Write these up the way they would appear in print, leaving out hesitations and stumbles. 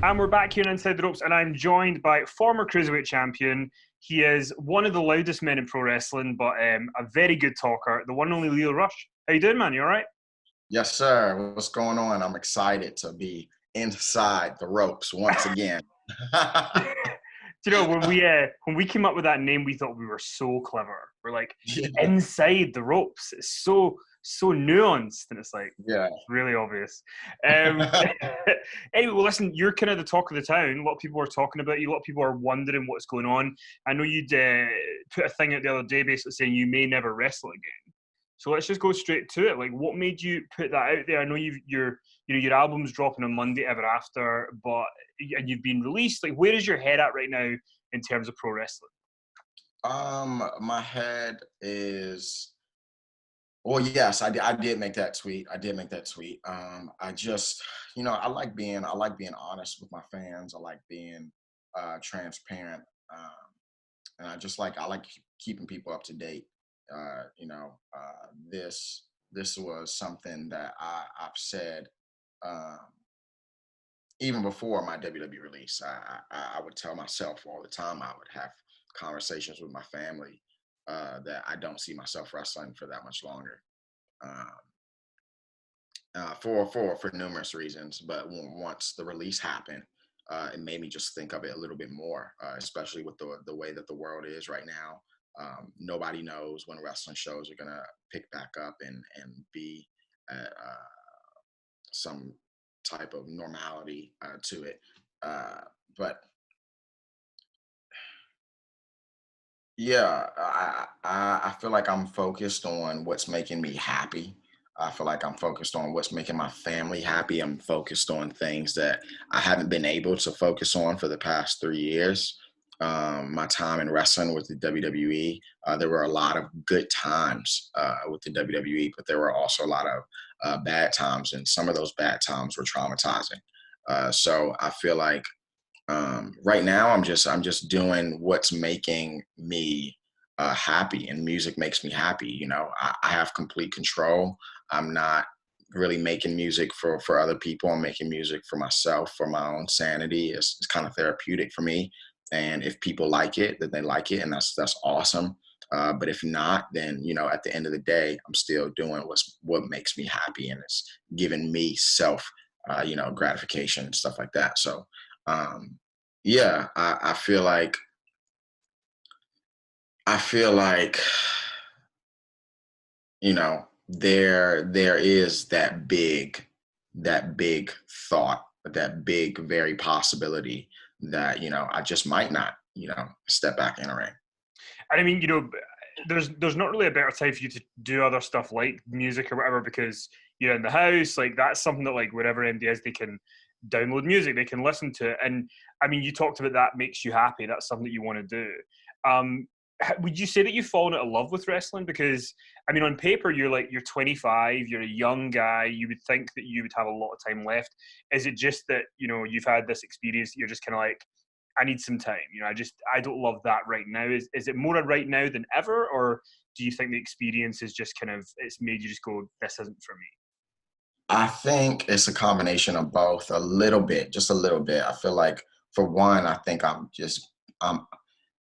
And we're back here on Inside the Ropes, and I'm joined by former Cruiserweight Champion. He is one of the loudest men in pro wrestling, but a very good talker, the one and only Lio Rush. How you doing, man? You all right? Yes, sir. What's going on? I'm excited to be inside the ropes once again. Do you know, when we came up with that name, we thought we were so clever. We're like, Yeah. inside the ropes. It's so nuanced, and it's like Yeah. really obvious. Anyway, well, listen, you're kind of the talk of the town. A lot of people are talking about you. A lot of people are wondering what's going on. I know you'd put a thing out the other day basically saying you may never wrestle again. So let's just go straight to it. Like, what made you put that out there? I know your album's dropping on Monday Ever After, and you've been released. Like, where is your head at right now in terms of pro wrestling? My head is. Well, yes, I did make that tweet. I just, I like being honest with my fans. I like being transparent, and I like keeping people up to date. This was something that I've said um, even before my WWE release. I would tell myself all the time. I would have conversations with my family that I don't see myself wrestling for that much longer. Um, for numerous reasons, but once the release happened, it made me just think of it a little bit more, especially with the way that the world is right now. Nobody knows when wrestling shows are gonna pick back up and be at some type of normality to it. But yeah, I feel like I'm focused on what's making me happy. I feel like I'm focused on what's making my family happy. I'm focused on things that I haven't been able to focus on for the past 3 years. My time in wrestling with the WWE, there were a lot of good times with the WWE, but there were also a lot of bad times, and some of those bad times were traumatizing. So I feel like right now I'm just doing what's making me happy, and music makes me happy. I have complete control. I'm not really making music for other people. I'm making music for myself, for my own sanity. It's kind of therapeutic for me, and if people like it, then they like it, and that's awesome. But if not, then at the end of the day, I'm still doing what makes me happy, and it's giving me self gratification and stuff like that. So um, yeah, I feel like there is that big thought, that big very possibility that I just might not step back in a ring. And I mean, there's not really a better time for you to do other stuff like music or whatever because you're in the house. Like that's something that like wherever MD is, they can download music, they can listen to it. And I mean, you talked about that makes you happy. That's something that you want to do. Um, would you say that you've fallen out of love with wrestling? Because I mean, on paper, you're 25, you're a young guy. You would think that you would have a lot of time left. Is it just that you've had this experience that you're just kind of like, I need some time. I don't love that right now. Is it more a right now than ever, or do you think the experience is just kind of it's made you just go, this isn't for me? I think it's a combination of both, a little bit, just a little bit. I feel like for one, I think I'm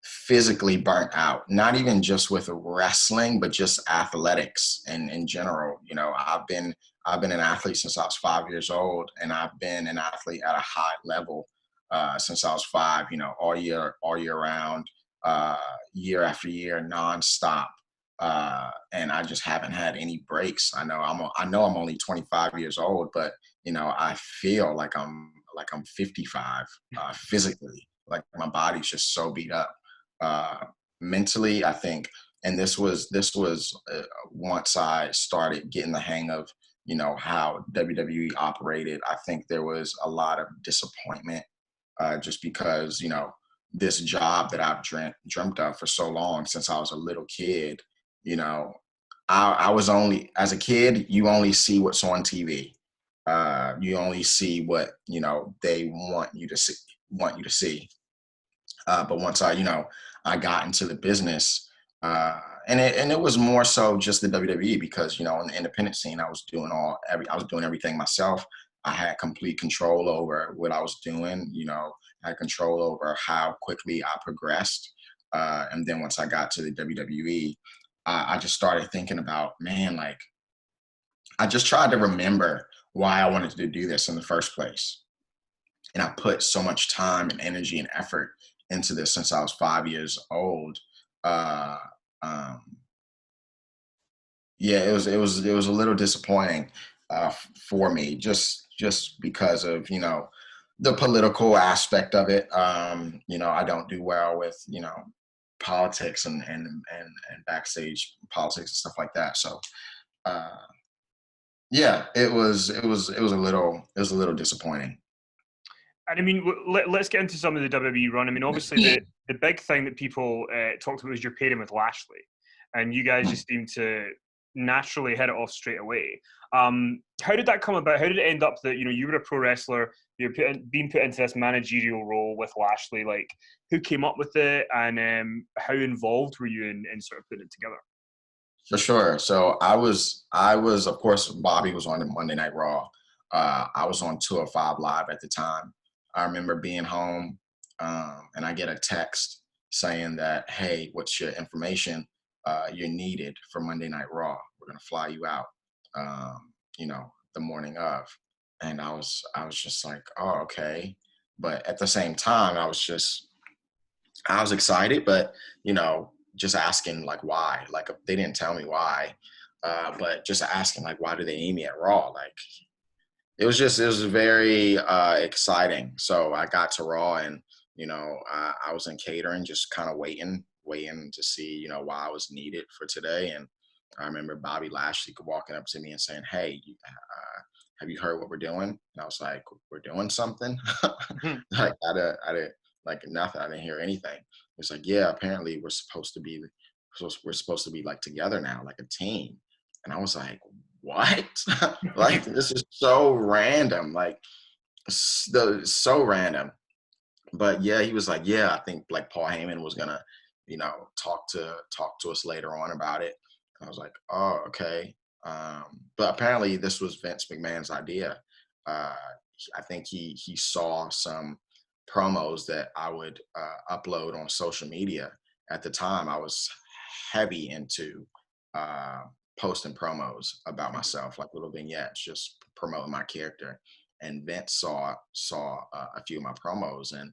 physically burnt out, not even just with wrestling, but just athletics and in general. I've been an athlete since I was 5 years old, and I've been an athlete at a high level since I was five. All year round, uh, year after year, nonstop. And I just haven't had any breaks. I know I'm only 25 years old, but I feel like I'm 55 physically. Like my body's just so beat up. Uh, Mentally, I think, and this was once I started getting the hang of how WWE operated. I think there was a lot of disappointment just because this job that I've dreamt of for so long since I was a little kid. You know, I was only as a kid. You only see what's on TV. You only see what they want you to see. But once I got into the business, and it was more so just the WWE because in the independent scene I was doing everything myself. I had complete control over what I was doing. I had control over how quickly I progressed. And then once I got to the WWE, I just started thinking about, man, like I just tried to remember why I wanted to do this in the first place. And I put so much time and energy and effort into this since I was 5 years old. Uh, um, yeah, it was a little disappointing for me, just because of the political aspect of it. I don't do well with politics and backstage politics and stuff like that. So uh, yeah, it was a little disappointing. And I mean, let's get into some of the WWE run. I mean, obviously the big thing that people talked about was your pairing with Lashley, and you guys just seemed to naturally hit it off straight away. How did that come about? How did it end up that you were a pro wrestler, you're being put into this managerial role with Lashley? Like, who came up with it, and how involved were you in sort of putting it together? For sure. So I was, of course, Bobby was on the Monday Night Raw. I was on 205 Live at the time. I remember being home, and I get a text saying that, hey, what's your information? You're needed for Monday Night Raw. We're gonna fly you out, the morning of. And I was just like, oh, okay. But at the same time, I was excited, but just asking like why. Like they didn't tell me why, but just asking like why do they need me at Raw? Like it was very exciting. So I got to Raw, and I was in catering, just kind of waiting to see why I was needed for today. And I remember Bobby Lashley walking up to me and saying, "Hey, have you heard what we're doing?" And I was like, "We're doing something." Like I did like nothing. I didn't hear anything. It's like, yeah, apparently we're supposed to be like together now, like a team. And I was like, what? Like this is so random, like so random. But yeah, he was like, yeah, I think like Paul Heyman was gonna, talk to us later on about it. And I was like, oh, okay. But apparently this was Vince McMahon's idea. Uh, I think he saw some promos that I would upload on social media. At the time, I was heavy into uh, posting promos about myself, like little vignettes, just promoting my character. And Vince saw a few of my promos, and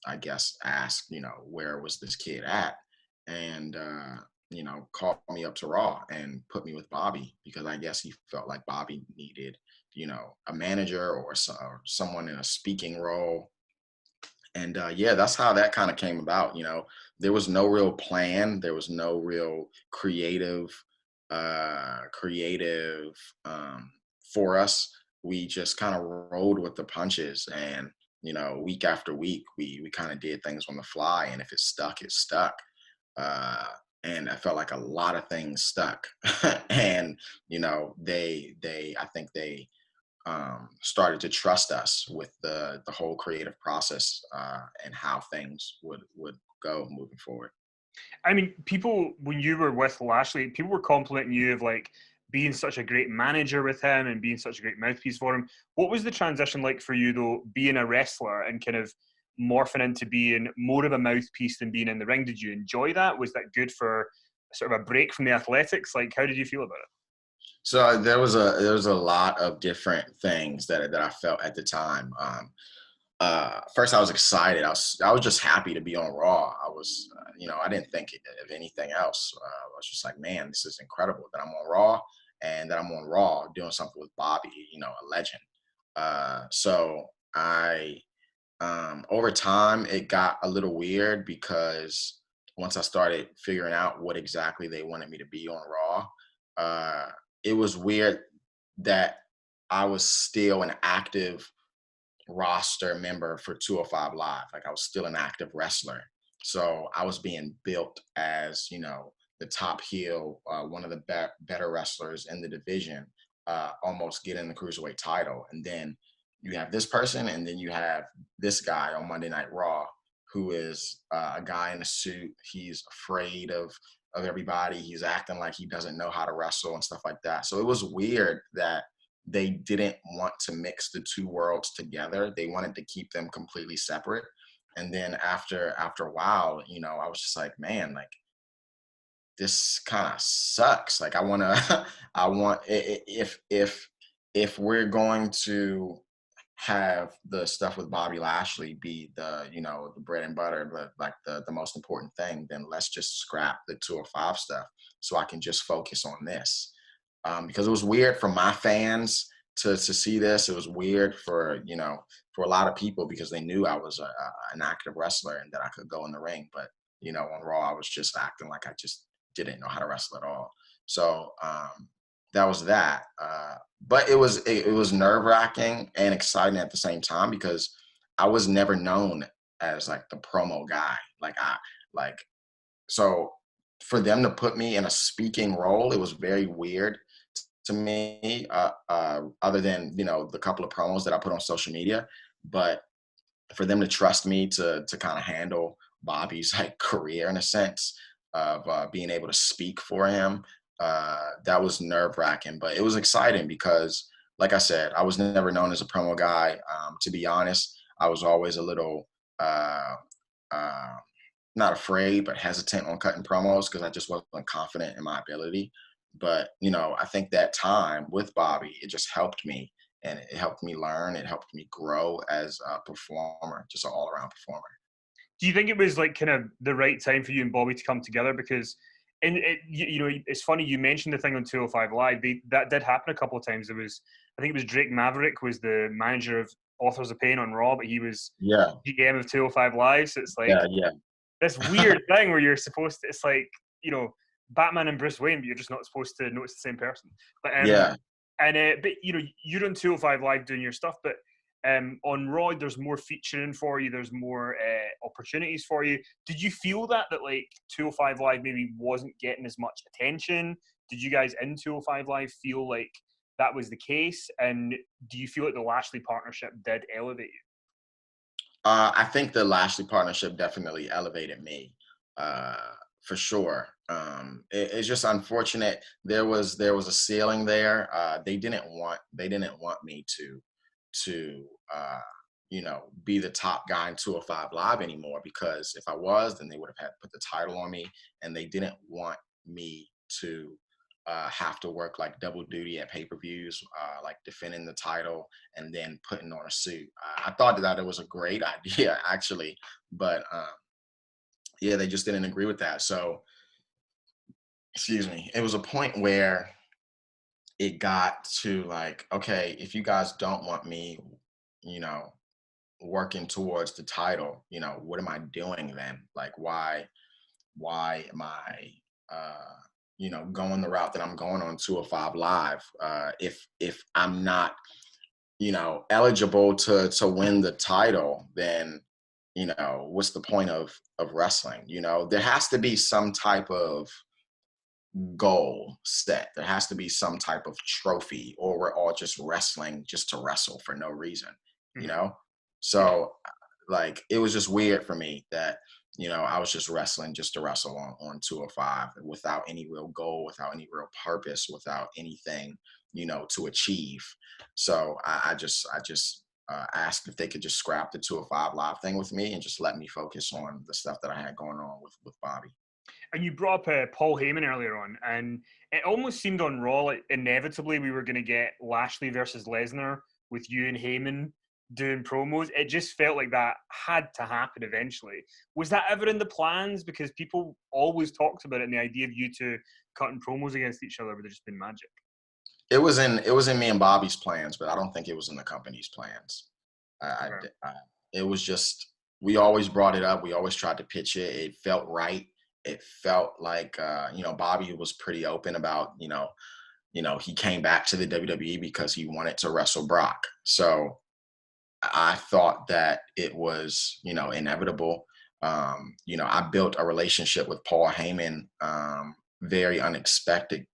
I guess asked, where was this kid at? And called me up to Raw and put me with Bobby because I guess he felt like Bobby needed, a manager or someone in a speaking role. And yeah, that's how that kind of came about. There was no real plan. There was no real creative for us. We just kind of rolled with the punches, and week after week, we kind of did things on the fly. And if it stuck, it stuck. Uh, and I felt like a lot of things stuck. And I think they started to trust us with the whole creative process and how things would go moving forward. I mean, people, when you were with Lashley, people were complimenting you of like being such a great manager with him and being such a great mouthpiece for him. What was the transition like for you, though, being a wrestler and kind of morphing into being more of a mouthpiece than being in the ring? Did you enjoy that? Was that good for sort of a break from the athletics? Like, how did you feel about it? So there was a lot of different things that I felt at the time. First, I was excited. I was just happy to be on Raw. I was, I didn't think of anything else. I was just like, man, this is incredible that I'm on Raw and that I'm on Raw doing something with Bobby, a legend. So over time, it got a little weird because once I started figuring out what exactly they wanted me to be on Raw, it was weird that I was still an active roster member for 205 Live. Like I was still an active wrestler. So I was being built as, the top heel, one of the better wrestlers in the division, almost getting the cruiserweight title. And then you have this person, and then you have this guy on Monday Night Raw who is a guy in a suit. He's afraid of everybody. He's acting like he doesn't know how to wrestle and stuff like that. So it was weird that they didn't want to mix the two worlds together. They wanted to keep them completely separate. And then after a while, you know, I was just like, man, like this kind of sucks. Like I want to, I want if we're going to have the stuff with Bobby Lashley be the, you know, the bread and butter, but like the most important thing, then let's just scrap the 205 stuff so I can just focus on this. Because it was weird for my fans to see this. It was weird for, you know, for a lot of people because they knew I was an active wrestler and that I could go in the ring. But, you know, on Raw, I was just acting like I just didn't know how to wrestle at all. So that was that. But it was nerve wracking and exciting at the same time because I was never known as like the promo guy. So for them to put me in a speaking role, it was very weird to me, other than, you know, the couple of promos that I put on social media. But for them to trust me to kind of handle Bobby's like career in a sense of being able to speak for him, that was nerve wracking, but it was exciting because, like I said, I was never known as a promo guy. To be honest, I was always a little not afraid, but hesitant on cutting promos because I just wasn't confident in my ability. But, you know, I think that time with Bobby, it just helped me and it helped me learn. It helped me grow as a performer, just an all around performer. Do you think it was like kind of the right time for you and Bobby to come together? Because, and you know, it's funny you mentioned the thing on 205 Live. That did happen a couple of times. I think it was Drake Maverick was the manager of Authors of Pain on Raw, but he was GM of 205 Live. So it's like this weird thing where you're supposed to. It's like, you know, Batman and Bruce Wayne, but you're just not supposed to notice the same person. But but you know, you're on 205 Live doing your stuff, but on Raw, there's more featuring for you. There's more opportunities for you. Did you feel that like 205 Live maybe wasn't getting as much attention? Did you guys in 205 Live feel like that was the case? And do you feel like the Lashley partnership did elevate you? I think the Lashley partnership definitely elevated me, for sure. It's just unfortunate there was a ceiling there. They didn't want me to you know, be the top guy in 205 Live anymore, because if I was, then they would have had to put the title on me, and they didn't want me to have to work like double duty at pay-per-views, like defending the title and then putting on a suit. I thought that it was a great idea actually, but yeah, they just didn't agree with that. So, excuse me, it was a point where it got to like, okay, if you guys don't want me, you know, working towards the title, you know, what am I doing then? Like, why am I, you know, going the route that I'm going on 205 Live? If I'm not, you know, eligible to win the title, then, you know, what's the point of wrestling? You know, there has to be some type of goal set. There has to be some type of trophy, or we're all just wrestling just to wrestle for no reason, you know? So like, it was just weird for me that, you know, I was just wrestling just to wrestle on 205 without any real goal, without any real purpose, without anything, you know, to achieve. So I just asked if they could just scrap the 205 Live thing with me and just let me focus on the stuff that I had going on with Bobby. And you brought up Paul Heyman earlier on, and it almost seemed on Raw like inevitably we were going to get Lashley versus Lesnar with you and Heyman doing promos. It just felt like that had to happen eventually. Was that ever in the plans? Because people always talked about it, and the idea of you two cutting promos against each other would have just been magic. It was in me and Bobby's plans, but I don't think it was in the company's plans. It was just, we always brought it up. We always tried to pitch it. It felt right. It felt like, you know, Bobby was pretty open about, you know, he came back to the WWE because he wanted to wrestle Brock. So I thought that it was, you know, inevitable. You know, I built a relationship with Paul Heyman very unexpectedly.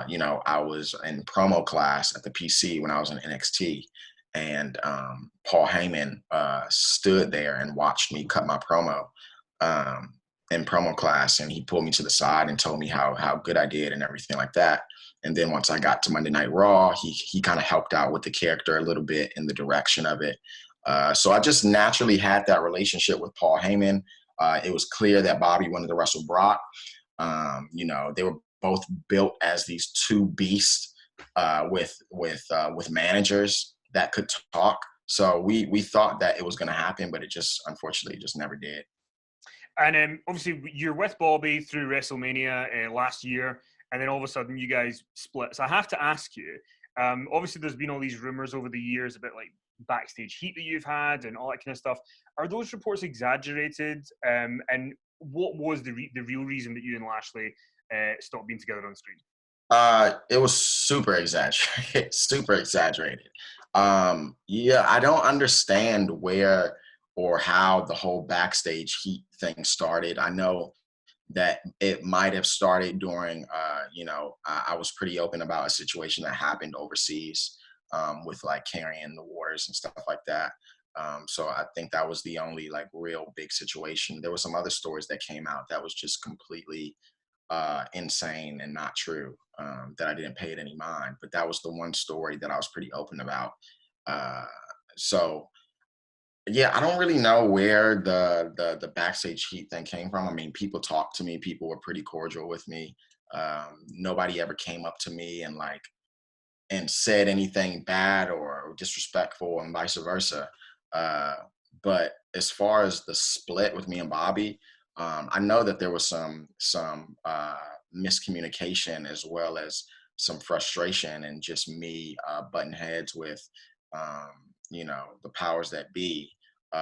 You know, I was in promo class at the PC when I was in NXT, and Paul Heyman stood there and watched me cut my promo in promo class, and he pulled me to the side and told me how good I did and everything like that. And then once I got to Monday Night Raw, he kind of helped out with the character a little bit in the direction of it. So I just naturally had that relationship with Paul Heyman. It was clear that Bobby wanted to wrestle Brock. They were both built as these two beasts with managers that could talk. So we thought that it was going to happen, but it just unfortunately just never did. And obviously, you're with Bobby through WrestleMania last year, and then all of a sudden, you guys split. So I have to ask you. Obviously, there's been all these rumors over the years about like backstage heat that you've had and all that kind of stuff. Are those reports exaggerated? And what was the real reason that you and Lashley stopped being together on screen? It was super exaggerated, super exaggerated. Yeah, I don't understand where or how the whole backstage heat thing started. I know that it might have started during, I was pretty open about a situation that happened overseas with like carrying the waters and stuff like that. So I think that was the only like real big situation. There were some other stories that came out that was just completely insane and not true, that I didn't pay it any mind. But that was the one story that I was pretty open about. So yeah, I don't really know where the backstage heat thing came from. I mean, people talked to me. People were pretty cordial with me. Nobody ever came up to me and said anything bad or disrespectful, and vice versa. Uh, but as far as the split with me and Bobby, I know that there was some miscommunication as well as some frustration and just me butting heads with the powers that be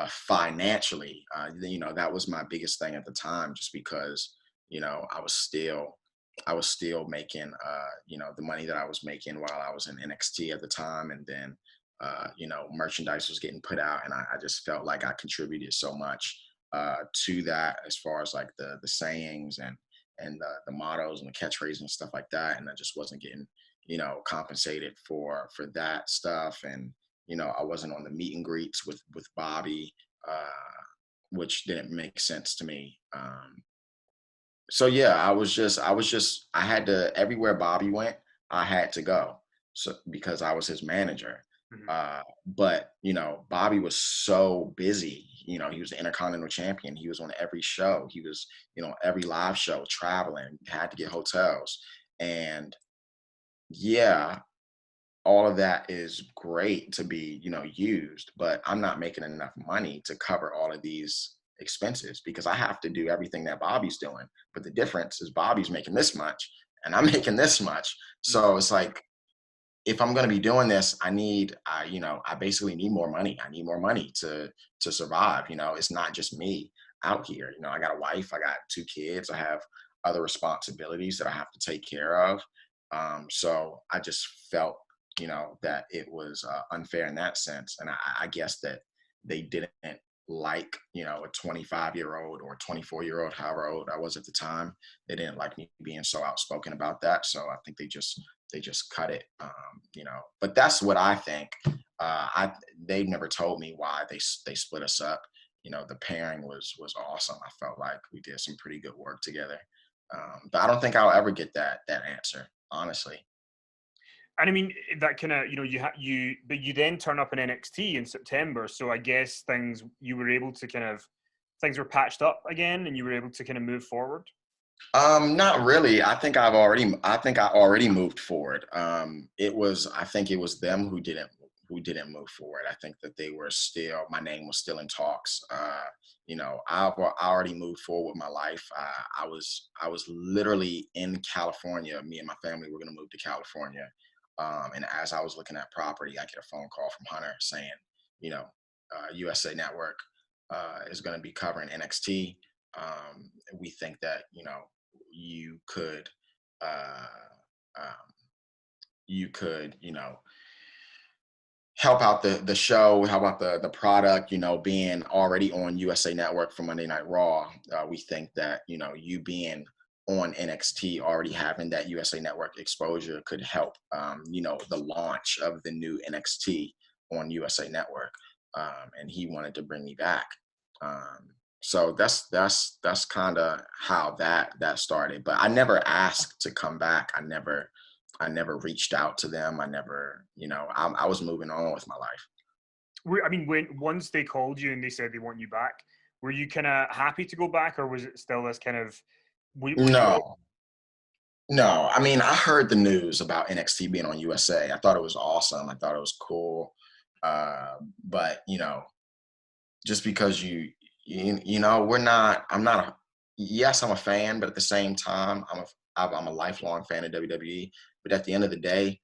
financially. That was my biggest thing at the time, just because I was still making the money that I was making while I was in NXT at the time, and then merchandise was getting put out, and I just felt like I contributed so much to that, as far as like the sayings and the mottos and the catchphrases and stuff like that, and I just wasn't getting compensated for that stuff. And I wasn't on the meet and greets with Bobby, which didn't make sense to me. So yeah, I had to, everywhere Bobby went, I had to go. So because I was his manager. But Bobby was so busy. He was the Intercontinental Champion. He was on every show. He was, every live show, traveling, had to get hotels. And yeah, all of that is great to be, used, but I'm not making enough money to cover all of these expenses, because I have to do everything that Bobby's doing. But the difference is Bobby's making this much and I'm making this much. So it's like, if I'm going to be doing this, I basically need more money. I need more money to survive. It's not just me out here. I got a wife, I got 2 kids, I have other responsibilities that I have to take care of. So I just felt, that it was unfair in that sense. And I guess that they didn't like, a 25-year-old or 24-year-old, however old I was at the time. They didn't like me being so outspoken about that. So I think they just cut it, but that's what I think. They've never told me why they split us up. The pairing was awesome. I felt like we did some pretty good work together. But I don't think I'll ever get that answer, honestly. And I mean, that kind of, but you then turn up in NXT in September. So I guess you were able to things were patched up again and you were able to kind of move forward. Not really. I think I already moved forward. I think it was them who didn't move forward. I think that my name was still in talks. I already moved forward with my life. I was literally in California. Me and my family were going to move to California. And as I was looking at property, I get a phone call from Hunter saying, USA Network is going to be covering NXT. We think that, you could, help out the show, how about the product, being already on USA Network for Monday Night Raw. We think that, you being on NXT, already having that USA Network exposure could help, the launch of the new NXT on USA Network. And he wanted to bring me back. So that's kind of how that started. But I never asked to come back. I never I never reached out to them. I never, I was moving on with my life. I mean, when once they called you and they said they want you back, were you kind of happy to go back, or was it still this kind of? Were you? No, no. I mean, I heard the news about NXT being on USA. I thought it was awesome. I thought it was cool. But just because we're not. I'm not. Yes, I'm a fan, but at the same time, I'm a lifelong fan of WWE. But at the end of the day,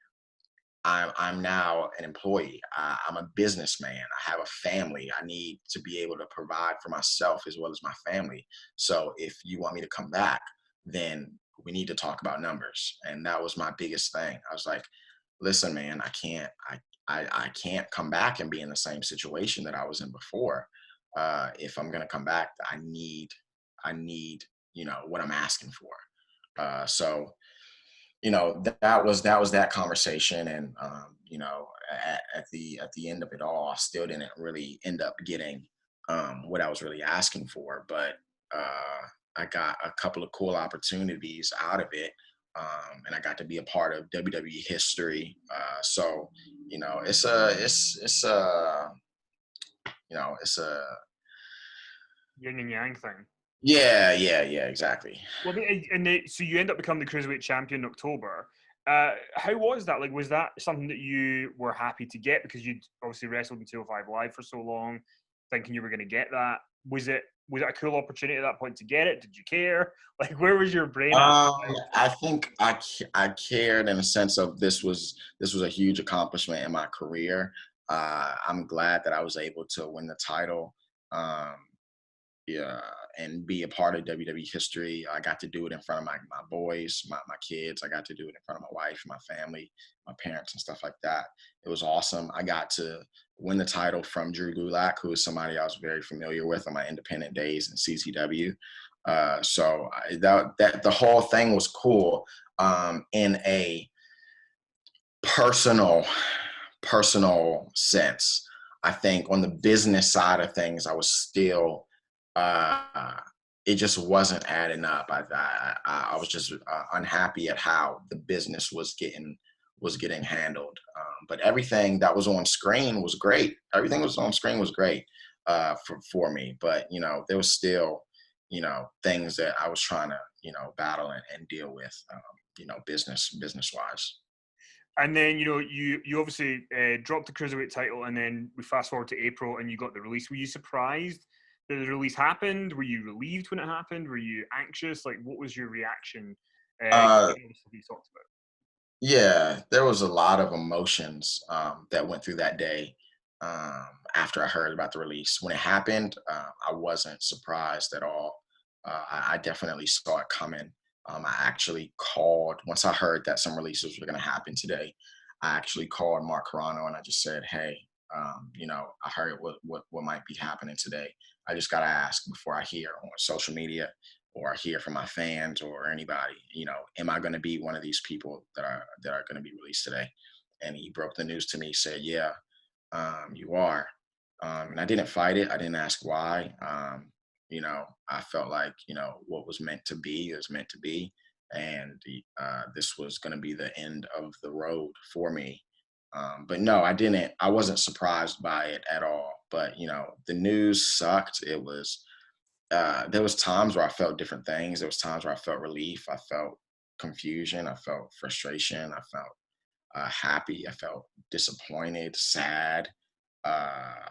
I'm now an employee. I'm a businessman. I have a family. I need to be able to provide for myself as well as my family. So if you want me to come back, then we need to talk about numbers. And that was my biggest thing. I was like, listen, man, I can't come back and be in the same situation that I was in before. If I'm gonna come back, I need, what I'm asking for. So that was that conversation. And at the end of it all, I still didn't really end up getting what I was really asking for, but I got a couple of cool opportunities out of it. And I got to be a part of WWE history. So it's a it's a Yin and yang thing. yeah, exactly. Well, I mean, so you end up becoming the cruiserweight champion in October. How was that? Like, was that something that you were happy to get because you'd obviously wrestled in 205 Live for so long, thinking you were going to get that? Was it a cool opportunity at that point to get it? Did you care? Like, where was your brain at? I think I cared in a sense of this was a huge accomplishment in my career. I'm glad that I was able to win the title. Um, yeah, and be a part of WWE history. I got to do it in front of my boys, my kids. I got to do it in front of my wife, my family, my parents, and stuff like that. It was awesome. I got to win the title from Drew Gulak, who is somebody I was very familiar with on my independent days in CZW. That the whole thing was cool in a personal sense. I think on the business side of things, I was still it just wasn't adding up. I was just unhappy at how the business was getting handled. But everything that was on screen was great. Everything was on screen was great for me. But there was still things that I was trying to battle and deal with. Business wise. And then you obviously dropped the cruiserweight title, and then we fast forward to April, and you got the release. Were you surprised that the release happened? Were you relieved when it happened? Were you anxious? Like, what was your reaction? Uh, Given all the stuff you talked about? Yeah, there was a lot of emotions that went through that day after I heard about the release. When it happened, I wasn't surprised at all. I definitely saw it coming. I actually called once I heard that some releases were going to happen today. I actually called Mark Carano and I just said, "Hey, I heard what might be happening today. I just got to ask before I hear on social media or hear from my fans or anybody, am I going to be one of these people that are going to be released today?" And he broke the news to me, said, "Yeah, you are." And I didn't fight it. I didn't ask why. I felt like, what was meant to be is meant to be. And this was going to be the end of the road for me. But no, I wasn't surprised by it at all. But, the news sucked. There was times where I felt different things. There was times where I felt relief. I felt confusion. I felt frustration. I felt happy. I felt disappointed, sad. Uh,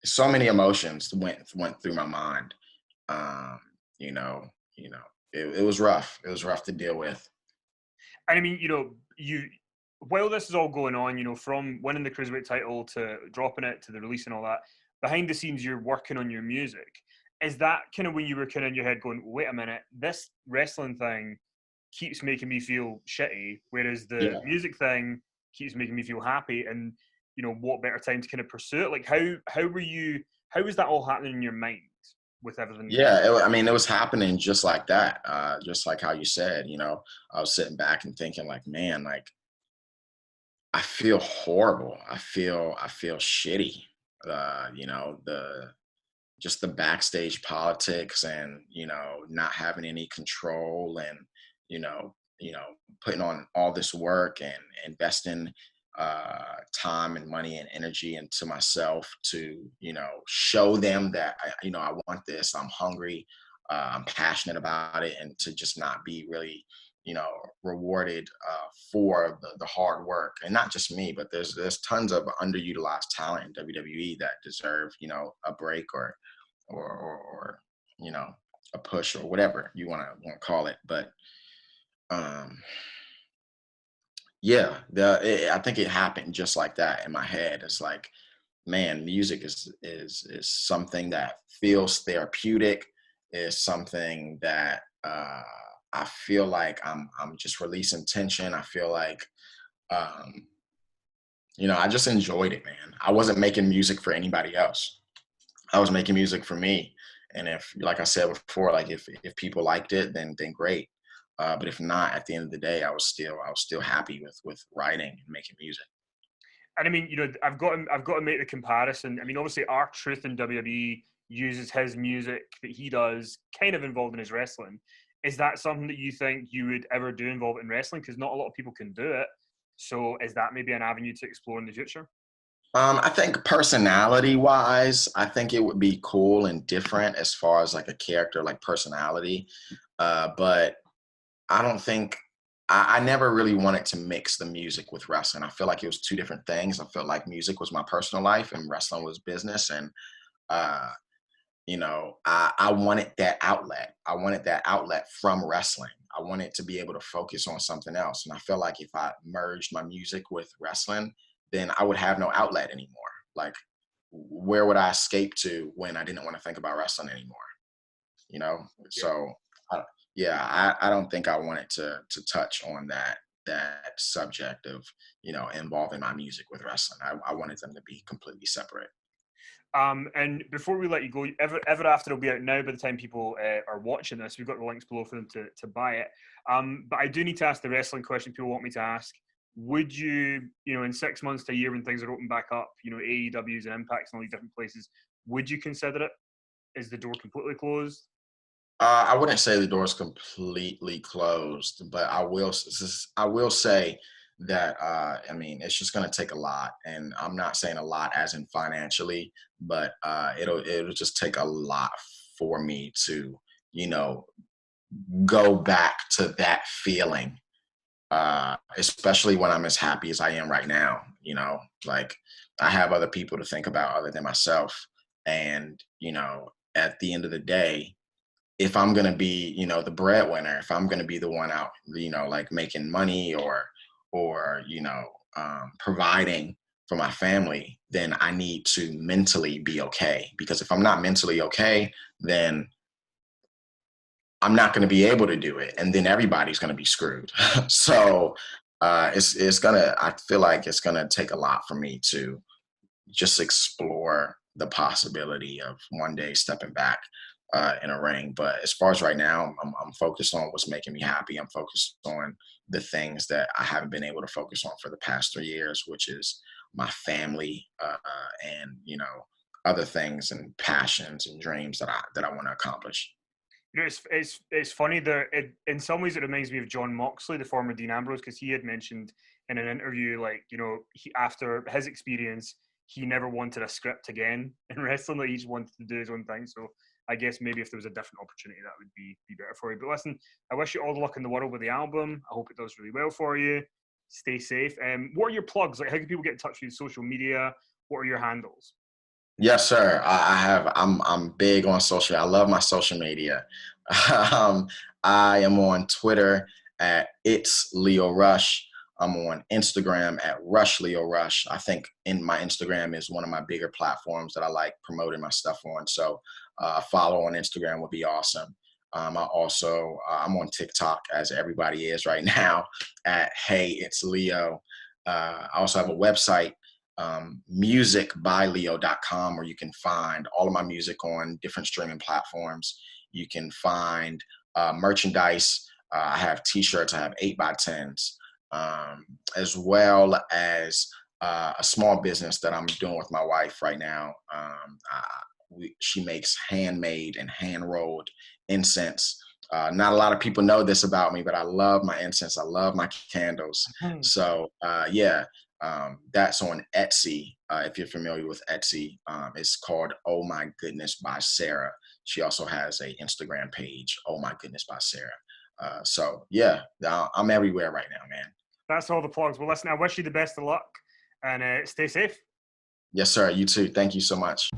so many emotions went through my mind. Um, you know, it was rough. It was rough to deal with. And I mean, you while this is all going on, from winning the cruiserweight title to dropping it to the release and all that, behind the scenes you're working on your music. Is that kind of when you were kind of in your head going, wait a minute, this wrestling thing keeps making me feel shitty, whereas the Yeah. music thing keeps making me feel happy? And what better time to kind of pursue it? Like, how was that all happening in your mind with everything kind of? Yeah, I mean, it was happening just like that, just like how you said. I was sitting back and thinking, like, man, like I feel horrible. I feel shitty. The just the backstage politics and not having any control and putting on all this work and investing time and money and energy into myself to, show them that I want this, I'm hungry, I'm passionate about it, and to just not be really, rewarded for the hard work. And not just me, but there's tons of underutilized talent in WWE that deserve, a break or a push or whatever you want to call it. But um yeah, I think it happened just like that in my head. It's like, man, music is something that feels therapeutic, is something that I feel like I'm just releasing tension. I feel like um I just enjoyed it, man. I wasn't making music for anybody else. I was making music for me. And if, like I said before, like if people liked it, then great. But if not, at the end of the day, I was still happy with writing and making music. And I mean, I've got to make the comparison. I mean, obviously, R-Truth in WWE uses his music that he does kind of involved in his wrestling. Is that something that you think you would ever do involved in wrestling? Because not a lot of people can do it. So is that maybe an avenue to explore in the future? I think personality wise, I think it would be cool and different as far as like a character, like personality. But I don't think I never really wanted to mix the music with wrestling. I feel like it was two different things. I felt like music was my personal life and wrestling was business. And uh, I wanted that outlet. I wanted that outlet from wrestling. I wanted to be able to focus on something else. And I feel like if I merged my music with wrestling, then I would have no outlet anymore. Like, where would I escape to when I didn't want to think about wrestling anymore? You know? Yeah. So, I, yeah, I don't think I wanted to touch on that subject of, involving my music with wrestling. I wanted them to be completely separate. And before we let you go, Ever After will be out now by the time people are watching this. We've got the links below for them to buy it. But I do need to ask the wrestling question people want me to ask. Would you, in 6 months to a year when things are open back up, AEWs and Impacts and all these different places, would you consider it? Is the door completely closed? I wouldn't say the door is completely closed, but I will say that I mean it's just going to take a lot, and I'm not saying a lot as in financially, but it'll just take a lot for me to you know go back to that feeling, especially when I'm as happy as I am right now. Like I have other people to think about other than myself, and at the end of the day, if I'm gonna be, the breadwinner, if I'm gonna be the one out, like making money or providing for my family, then I need to mentally be okay. Because if I'm not mentally okay, then I'm not gonna be able to do it, and then everybody's gonna be screwed. So I feel like it's gonna take a lot for me to just explore the possibility of one day stepping back in a ring. But as far as right now, I'm focused on what's making me happy. I'm focused on the things that I haven't been able to focus on for the past 3 years, which is my family and other things and passions and dreams that I want to accomplish. It's funny that in some ways it reminds me of John Moxley, the former Dean Ambrose, because he had mentioned in an interview, like, after his experience, he never wanted a script again in wrestling. Like, he just wanted to do his own thing. So I guess maybe if there was a different opportunity, that would be better for you. But listen, I wish you all the luck in the world with the album. I hope it does really well for you. Stay safe. What are your plugs? Like, how can people get in touch with you? Social media? What are your handles? Yes, sir. I have. I'm big on social. I love my social media. um, I am on Twitter at It's Lio Rush. I'm on Instagram at Rush Lio Rush. I think in my Instagram is one of my bigger platforms that I like promoting my stuff on. So follow on Instagram would be awesome. I'm on TikTok as everybody is right now at Hey It's Leo. I also have a website, musicbyleo.com, where you can find all of my music on different streaming platforms. You can find merchandise. I have t-shirts. I have 8x10s, as well as a small business that I'm doing with my wife right now. She makes handmade and hand rolled incense Not a lot of people know this about me, but I love my incense. I love my candles. Hmm. So that's on Etsy. If you're familiar with Etsy, it's called Oh My Goodness by Sarah. She also has a Instagram page, Oh My Goodness by Sarah. I'm everywhere right now, man. That's all the plugs. Well, listen, I wish you the best of luck and stay safe. Yes, sir. You too. Thank you so much.